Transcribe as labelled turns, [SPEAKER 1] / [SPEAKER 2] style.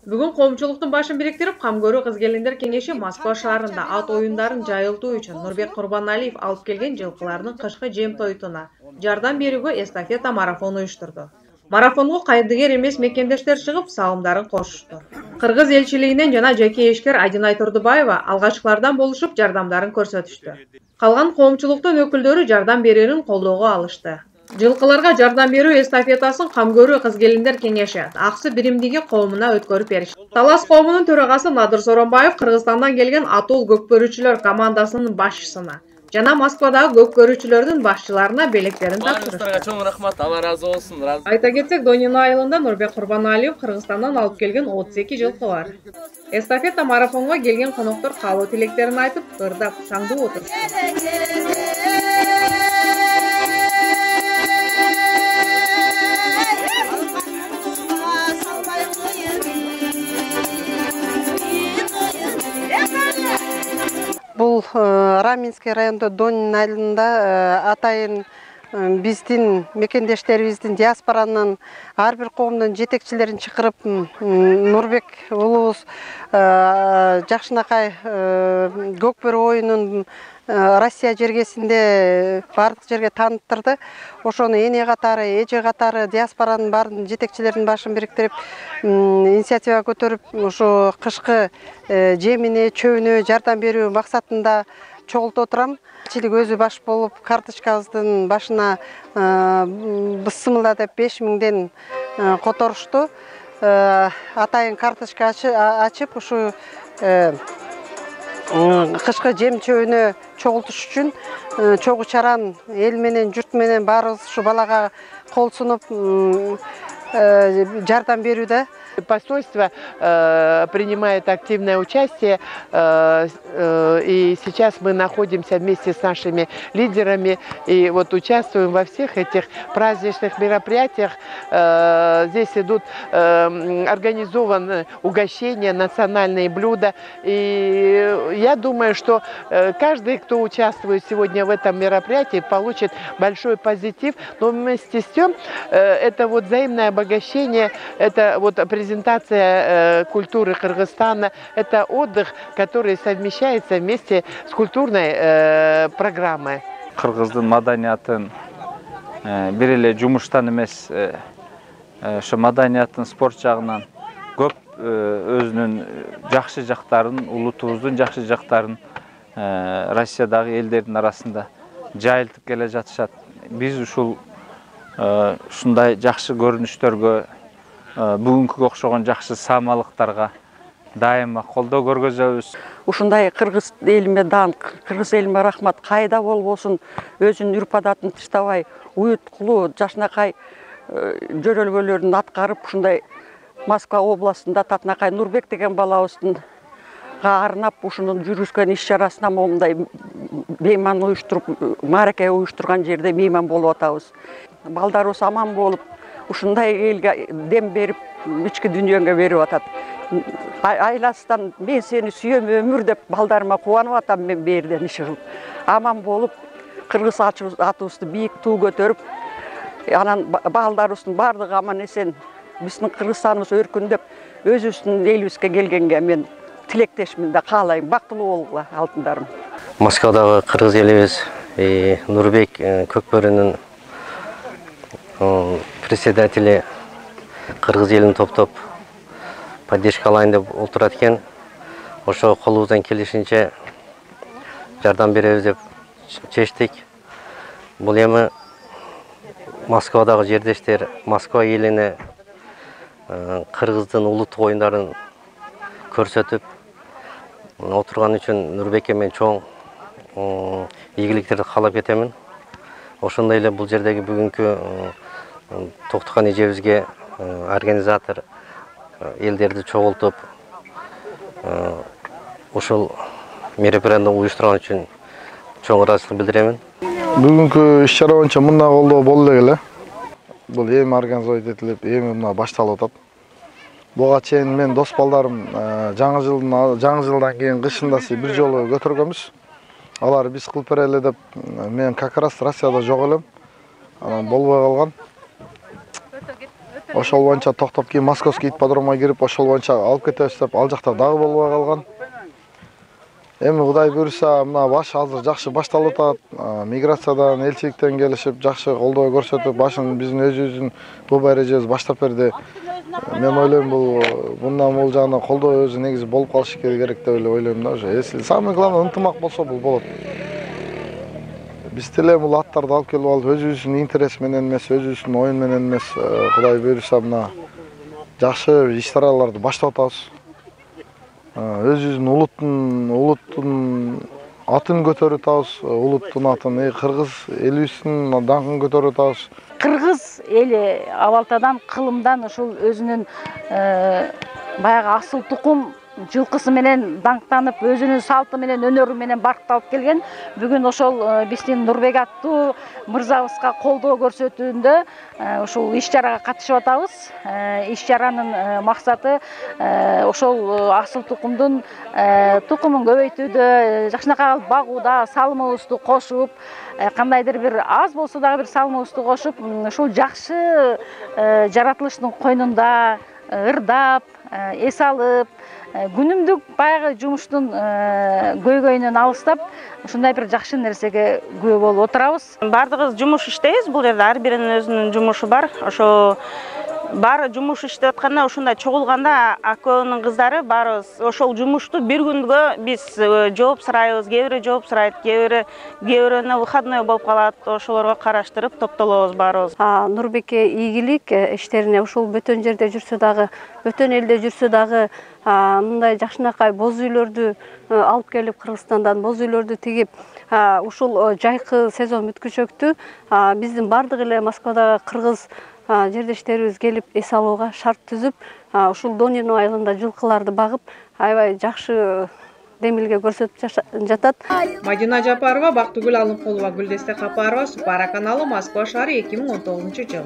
[SPEAKER 1] Бүгін коомчулуктун башын бириктирип, кам көрүү кыз-келиндер кеңеши Москва шаарында ат оюндарын жайылтуу үчүн Нурбек Курбаналиев алып келген жылкылардын кышкы жем тойтуна жардам берүүгө эстафета марафон уюштурду. Марафонго кайдыгер эмес мекендештер чыгып, салымдарын кошушту. Кыргыз элчилигинен жана жеке ишкер Айдынай Турдубаева алгачкылардан болушуп жардамдарын көрсөтүштү. Калган коомчулуктун өкүлдөрү жардам берүүнү колдоого алышты. Жылкыларга жардам берүү эстафетасын кам көрүү кыз-келиндер кеңеши Аксы биримдиги коомуна өткөрүп беришти. Талас коомунун төрагасы Надыр Соронбаев Кыргызстандан келген атул көк көрүүчүлөр командасынын башчысына жана Москвадагы көк көрүүчүлөрдүн башчыларына белектерин тапшырышты.
[SPEAKER 2] Баарыңыздарга чоң рахмат, Алла разы болсун.
[SPEAKER 1] Айта кетсек, Донин айылында Нурбек Курбаналиев Кыргызстандан алып келген 32 жылкы бар. Эстафета марафонго келген коноктор каалоо тилектерин айтып, ырдап, шаңдуу отурушту.
[SPEAKER 3] Бұл Раменский районда Донин айылында атайын биздин мекендештерибиздин диаспоранын ар бир коомдун жетекчилерин чакырып Нурбек уулубуз жакшынакай көкбөрү оюнун Россия жергесинде бардык жерге тааныттырды. Ошону эне катары, эже катары диаспоранын бардын жетекчилеринин башын бириктирип инициатива көтөрүп, ошо кышкы жемине, чөбүнө жардам берүү максатында чогултуп отурам. Элчилик өзү баш болуп, карточкабыздын башына бысымылда деп 5000ден которушту. Атайын карточка ачып, ушу кышкы жем чөбүнө чогултуш үчүн чогуу чаран эл менен, журт менен баарыбыз ушу балага кол сунуп жардам берүүдө.
[SPEAKER 4] Посольство принимает активное участие, и сейчас мы находимся вместе с нашими лидерами и вот участвуем во всех этих праздничных мероприятиях. Здесь идут организованы угощения, национальные блюда, и я думаю, что каждый, кто участвует сегодня в этом мероприятии, получит большой позитив, но вместе с тем это вот взаимное обогащение, это вот презентация культуры Кыргызстана, это отдых, который совмещается вместе с культурной программой.
[SPEAKER 5] Кыргыздын маданиятын бир эле жумуштан эмес, ошо маданиятын спорт жагынан көп өзүнүн жакшы жактарын, улутубуздун жакшы жактарын Россиядагы элдердин арасында жайылтып келе жатышат. Биз ушул ушундай жакшы көрүнүштөргө, бүгүнкүгө окшогон жакшы саамалыктарга дайыма колдоо көргөзөбүз.
[SPEAKER 3] Ушундай кыргыз элиме даңк, кыргыз элиме рахмат, кайда болбосун өзүнүн үрп-адатын тыштабай, уюткулуу, жакшынакай жөрөлгөлөрүн аткарып, ушундай Москва областында Татынакай Нурбек деген балабыздын арнап ушунун жүргүзгөн иш-чарасына момундай мейман уюштуруп, маареке уюштурган жерде мейман болуп атабыз. Балдарыбыз аман болуп, ушундай элге дем берип, ички дүйнөгө берип атат. Айласынан мен сени сүйөм өмүр деп балдарыма кубанып атам, мен берден чыгып. Аман болуп, кыргыз атыбызды бийик туу көтөрүп, анан балдарыбыздын бардыгы аман эсен, биздин Кыргызстаныбыз өркүндөп, өзүбүздүн элибизге келгенге мен тилектешмин да каалайм. Бактылуу болгула алтындарым.
[SPEAKER 6] Москвадагы кыргыз элибиз Нурбек көкбөрүнүн председатели кыргыз элин топтоп поддержка алайын деп отурат экен. Ошо колубуздан келишинче жардам беребиз деп чечтик. Бул эми Москвадагы жердештер, Москва элине кыргыздын улуттук оюндарын көрсөтүп отурган үчүн Нурбекке мен чоң ийгиликтерди каалап кетемин. Ошондой эле бул жердеги бүгүнкү Токтоган эжебизге организатор элдерди чогултуп ушул мероприятияны уюштурган үчүн чоң ыраазычылык билдиремин.
[SPEAKER 7] Бүгүнкү иш-чара боюнча мындай колдоо болду эле. Бул эми организовать этилип, эми мына башталып атат. Буга чейин мен дос балдарым жаңы жылдан кийин кышында бир жолу көтөргөнбүз. Алар биз кылып берели деп, мен как раз Россияда жок элем. Анан болбой калган. Ошол боюнча токтоп кийин Московский ипподромго кирип, ошол боюнча алып кетебиз деп, ал жакта дагы болбой калган. Эми Кудай буйруса, мына азыр жакшы башталып атат. Миграциядан, элчиликтен келишип, жакшы колдоо көрсөтүп, башын биздин өзүбүздүн клуб эрежебиз баштап берди. Мен ойлойм, бул жагынан колдоо өзү негизи болуп калышы керек деп ойлойм да. Если самое главное ынтымак болсо бул болот. Биз деле бул аттарды алып келип алып, өзүбүздүн интерес менен эмес, өзүбүздүн оюн менен эмес, Кудай буйруса мына жакшы иш-чараларды баштап атабыз. Өзүбүздүн улуттун атын көтөрүп атабыз, улуттун атын, кыргыз элибиздин даңкын көтөрүп атабыз.
[SPEAKER 8] Кыргыз эли абалтадан, кылымдан ушул өзүнүн баягы асыл тукум жылкысы менен даңктанып, өзүнүн салты менен, өнөрү менен баркталып келген. Бүгүн ошол биздин Нурбек аттуу мырзабызга колдоо көрсөтүүндө ушул иш-чарага катышып атабыз. Иш-чаранын максаты ошол асыл тукумдун тукумун көбөйтүүдө, жакшынакай багууда салымыбызды кошуп, кандайдыр бир аз болсо дагы бир салымыбызды кошуп, ушул жакшы жаратылыштын койнунда ырдап, эс алып, күнүмдүк баягы жумуштун көйгөйүнөн алыстап, ушундай бир жакшы нерсеге күбө болуп отурабыз.
[SPEAKER 9] Бардыгыбыз жумуш иштейбиз, бул жерде ар биринин өзүнүн жумушу бар. Ошо баары жумуш иштеп атканда, ушундай чогулганда акөөнүн кыздары баарыбыз ошол жумушту бир күнгө биз жооп сурайбыз. Кээ бири жооп сурайт, кээ бирөөнө выходной болуп калат. Ошолорго караштырып топтолобуз баарыбыз.
[SPEAKER 10] Нурбекке ийгилик иштерине ушул бөтөн жерде жүрсө дагы, бөтөн элде жүрсө дагы мындай жакшынакай боз үйлөрдү алып келип, Кыргызстандан боз үйлөрдү тигип, ушул жайкы сезон бүткүчөктү биздин бардык эле Москвадагы кыргыз жердештерибиз келип эс алууга шарт түзүп, ушул Донино айылында жылкыларды багып, аябай жакшы демилге көрсөтүп жатат.
[SPEAKER 1] Мадина Жапарова, Бактыгүл Алымкулова, Гүлдесте Капарова, Супара каналы, Москва шаары, 2019 жыл.